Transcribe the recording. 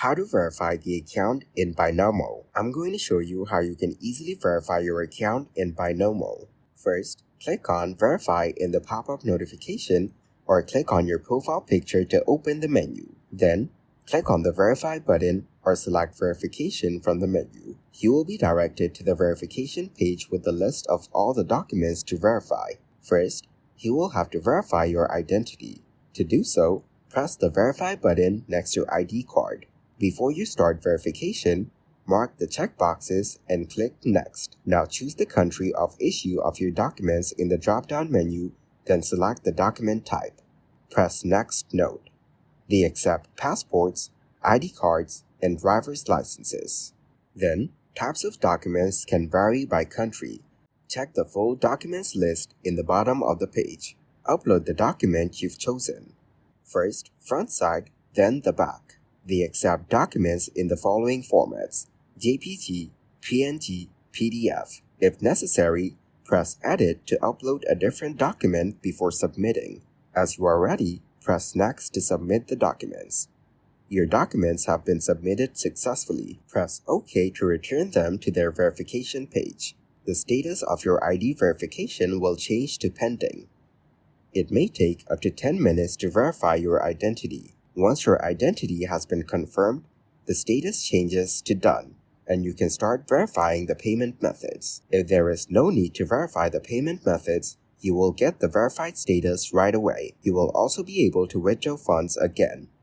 How to verify the account in Binomo. I'm going to show you how you can easily verify your account in Binomo. First, click on Verify in the pop-up notification or click on your profile picture to open the menu. Then, click on the Verify button or select Verification from the menu. You will be directed to the verification page with the list of all the documents to verify. First, you will have to verify your identity. To do so, press the Verify button next to ID card. Before you start verification, mark the checkboxes and click Next. Now choose the country of issue of your documents in the drop-down menu, then select the document type. Press Next. Note: they accept passports, ID cards, and driver's licenses. Then, types of documents can vary by country. Check the full documents list in the bottom of the page. Upload the document you've chosen. First, front side, then the back. They accept documents in the following formats: JPG, PNG, PDF. If necessary, press Edit to upload a different document before submitting. As you are ready, press Next to submit the documents. Your documents have been submitted successfully. Press OK to return them to their verification page. The status of your ID verification will change to pending. It may take up to 10 minutes to verify your identity. Once your identity has been confirmed, the status changes to Done, and you can start verifying the payment methods. If there is no need to verify the payment methods, you will get the verified status right away. You will also be able to withdraw funds again.